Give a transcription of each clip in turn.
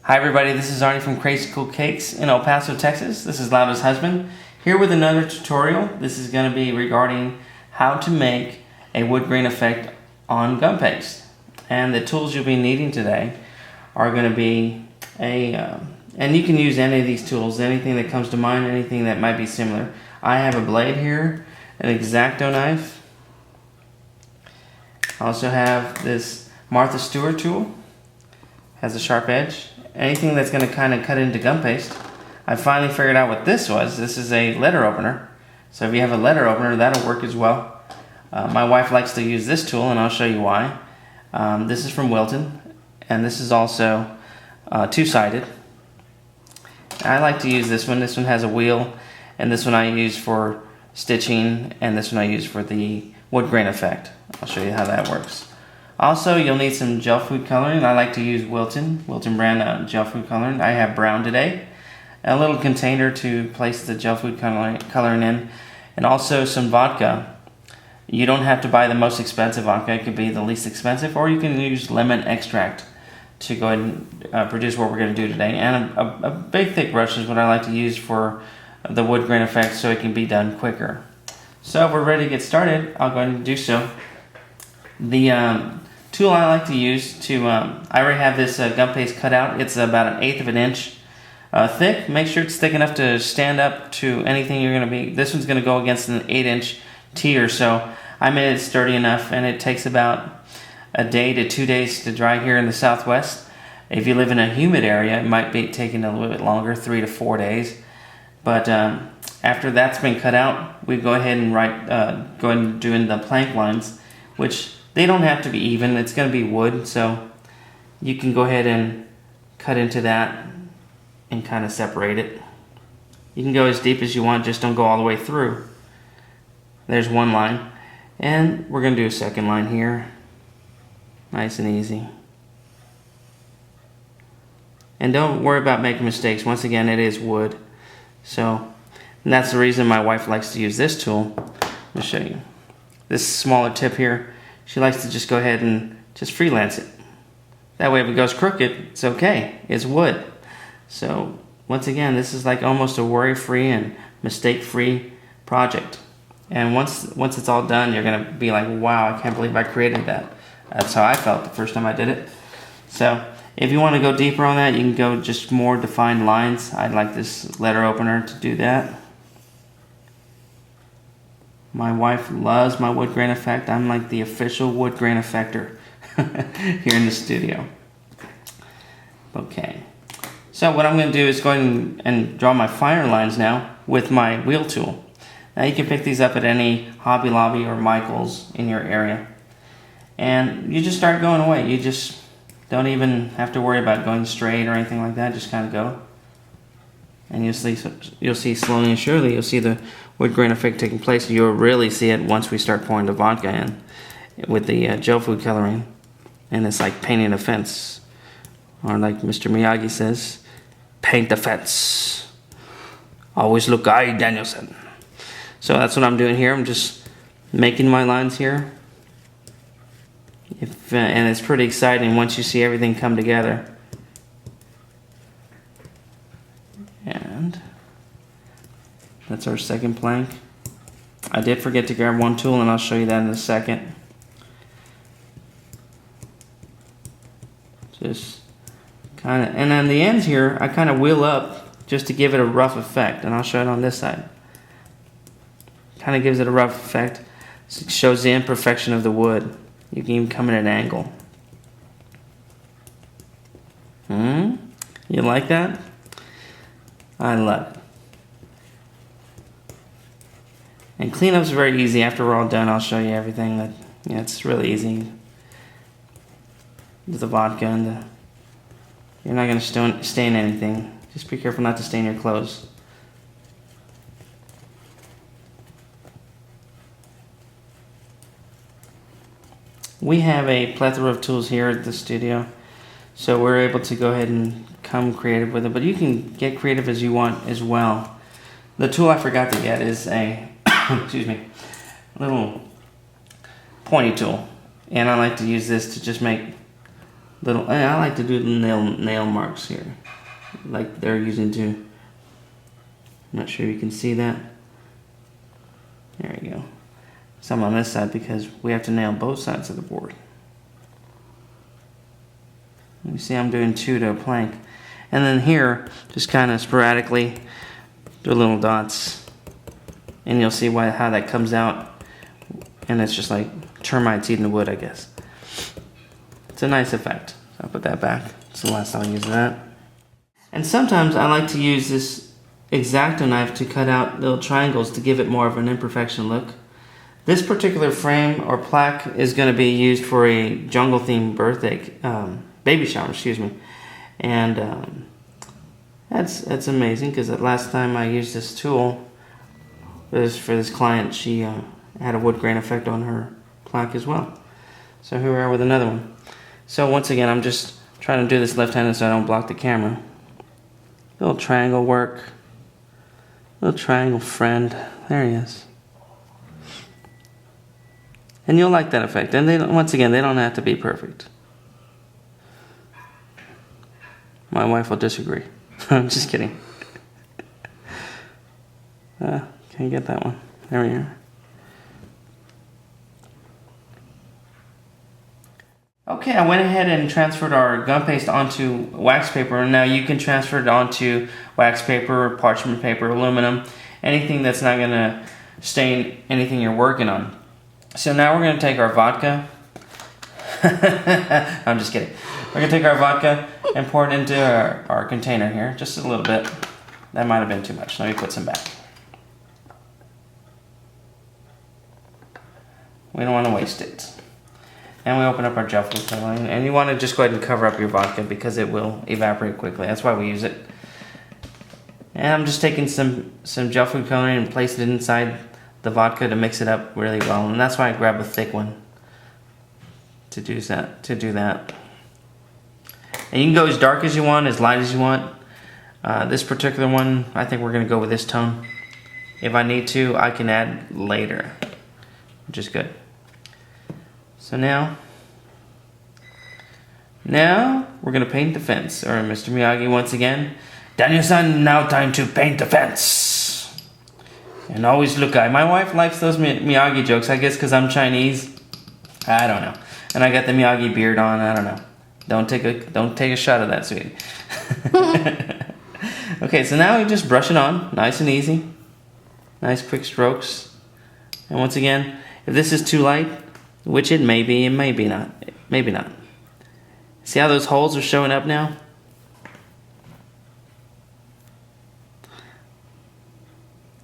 Hi everybody, this is Arnie from Krazy Kool Cakes in El Paso, Texas. This is Lava's husband, here with another tutorial. This is going to be regarding how to make a wood grain effect on gum paste. And the tools you'll be needing today are going to be and you can use any of these tools, anything that comes to mind, anything that might be similar. I have a blade here, an X-Acto knife. I also have this Martha Stewart tool, has a sharp edge. Anything that's going to kind of cut into gum paste. I finally figured out what this was. This is a letter opener. So if you have a letter opener, that'll work as well. My wife likes to use this tool, and I'll show you why. This is from Wilton, and this is also two-sided. I like to use this one. This one has a wheel, and this one I use for stitching, and this one I use for the wood grain effect. I'll show you how that works. Also, you'll need some gel food coloring. I like to use Wilton brand gel food coloring. I have brown today. A little container to place the gel food coloring in, and also some vodka. You don't have to buy the most expensive vodka. It could be the least expensive, or you can use lemon extract to go ahead and produce what we're going to do today. And a big thick brush is what I like to use for the wood grain effect, so it can be done quicker. So if we're ready to get started, I'll go ahead and do so. The tool I like to use to, I already have this gum paste cut out. It's about 1/8 of an inch thick. Make sure it's thick enough to stand up to anything you're going to be. This one's going to go against an 8-inch tier, so I made it sturdy enough, and it takes about a day to 2 days to dry here in the Southwest. If you live in a humid area, it might be taking a little bit longer, 3 to 4 days. But after that's been cut out, we go ahead and go ahead and do in the plank lines, which they don't have to be even. It's going to be wood, so you can go ahead and cut into that and kind of separate it. You can go as deep as you want, just don't go all the way through. There's one line, and we're going to do a second line here. Nice and easy. And don't worry about making mistakes. Once again, it is wood. So, and that's the reason my wife likes to use this tool. Let me show you. This smaller tip here, she likes to just go ahead and just freelance it. That way if it goes crooked, it's okay. It's wood. So once again, this is like almost a worry-free and mistake-free project. And once it's all done, you're going to be like, wow, I can't believe I created that. That's how I felt the first time I did it. So if you want to go deeper on that, you can go just more defined lines. I'd like this letter opener to do that. My wife loves my wood grain effect. I'm like the official wood grain effector here in the studio. Okay. So what I'm going to do is go ahead and draw my finer lines now with my wheel tool. Now you can pick these up at any Hobby Lobby or Michael's in your area. And you just start going away. You just don't even have to worry about going straight or anything like that. Just kind of go. And you'll see slowly and surely, you'll see the wood grain effect taking place. You'll really see it once we start pouring the vodka in with the gel food coloring. And it's like painting a fence. Or like Mr. Miyagi says, paint the fence. Always look Guy Danielson. So that's what I'm doing here. I'm just making my lines here. And it's pretty exciting once you see everything come together. And that's our second plank. I did forget to grab one tool, and I'll show you that in a second. Just kind of, and on the ends here, I kind of wheel up just to give it a rough effect, and I'll show it on this side. Kind of gives it a rough effect. It shows the imperfection of the wood. You can even come in at an angle. You like that? I love it. And cleanup's very easy. After we're all done, I'll show you everything. It's really easy. With the vodka and you're not going to stain anything. Just be careful not to stain your clothes. We have a plethora of tools here at the studio, so we're able to go ahead and come creative with it, but you can get creative as you want as well. The tool I forgot to get is a excuse me, little pointy tool, and I like to use this to just make little. I like to do the nail marks here, like they're using to. I'm not sure you can see that. There you go. Some on this side because we have to nail both sides of the board. You see I'm doing 2 to a plank. And then here, just kind of sporadically do little dots. And you'll see how that comes out. And it's just like termites eating the wood, I guess. It's a nice effect. So I'll put that back. It's the last time I use that. And sometimes I like to use this X-Acto knife to cut out little triangles to give it more of an imperfection look. This particular frame or plaque is going to be used for a jungle themed birthday, baby shower, excuse me. And that's amazing because the last time I used this tool was for this client. She had a wood grain effect on her plaque as well. So here we are with another one. So once again, I'm just trying to do this left-handed so I don't block the camera. Little triangle work. Little triangle friend. There he is. And you'll like that effect. And once again, they don't have to be perfect. My wife will disagree. I'm just kidding. Can't get that one. There we are. Okay, I went ahead and transferred our gum paste onto wax paper, and now you can transfer it onto wax paper, parchment paper, aluminum, anything that's not going to stain anything you're working on. So now we're going to take our vodka. I'm just kidding. We're going to take our vodka and pour it into our container here, just a little bit. That might have been too much. Let me put some back. We don't want to waste it. And we open up our gel food coloring. And you want to just go ahead and cover up your vodka because it will evaporate quickly. That's why we use it. And I'm just taking some gel food coloring and place it inside the vodka to mix it up really well. And that's why I grab a thick one to do that. And you can go as dark as you want, as light as you want. This particular one, I think we're going to go with this tone. If I need to, I can add later, which is good. So now we're going to paint the fence. Or Mr. Miyagi once again. Daniel-san, now time to paint the fence. And always look eye. My wife likes those Miyagi jokes, I guess because I'm Chinese. I don't know. And I got the Miyagi beard on, I don't know. Don't take a shot of that, sweetie. Okay, so now we just brush it on, nice and easy. Nice quick strokes. And once again, if this is too light, which it may be, not. Maybe not. See how those holes are showing up now?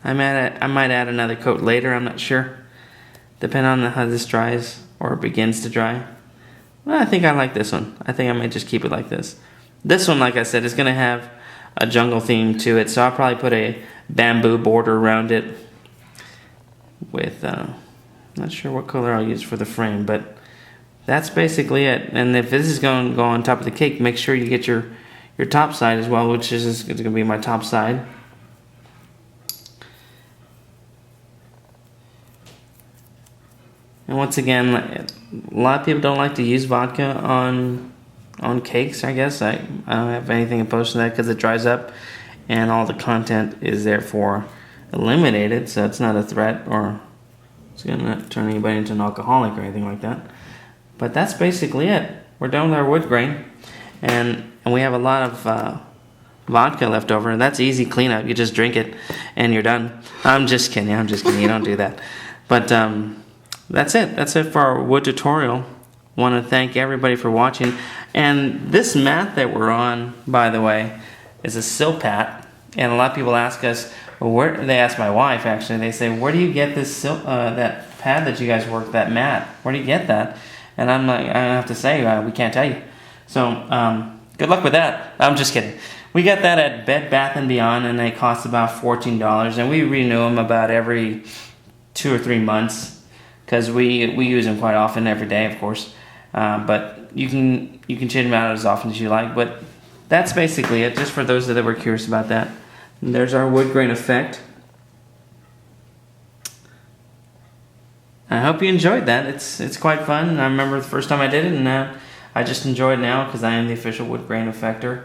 I might add another coat later, I'm not sure. Depending on how this dries or begins to dry. Well, I think I like this one. I think I might just keep it like this. This one, like I said, is going to have a jungle theme to it, so I'll probably put a bamboo border around it with, not sure what color I'll use for the frame, but that's basically it. And if this is going to go on top of the cake, make sure you get your top side as well, which is going to be my top side. And once again, a lot of people don't like to use vodka on cakes, I guess. I don't have anything opposed to that because it dries up and all the content is therefore eliminated, so it's not a threat or it's going to turn anybody into an alcoholic or anything like that. But that's basically it. We're done with our wood grain, and we have a lot of vodka left over, and that's easy cleanup. You just drink it and you're done. I'm just kidding. You don't do that. But that's it. That's it for our wood tutorial. Want to thank everybody for watching. And this mat that we're on, by the way, is a Silpat. And a lot of people ask us, they ask my wife actually, they say, where do you get this that pad that you guys work, that mat? Where do you get that? And I'm like, I have to say, we can't tell you. So good luck with that. I'm just kidding. We got that at Bed Bath & Beyond, and they cost about $14. And we renew them about every 2 or 3 months. Because we use them quite often, every day, of course. But you can change them out as often as you like. But that's basically it, just for those that were curious about that. And there's our wood grain effect. I hope you enjoyed that. It's quite fun. I remember the first time I did it, and I just enjoy it now because I am the official wood grain effector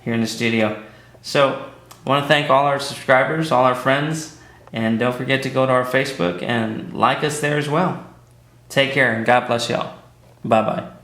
here in the studio. So I want to thank all our subscribers, all our friends, and don't forget to go to our Facebook and like us there as well. Take care and God bless y'all. Bye-bye.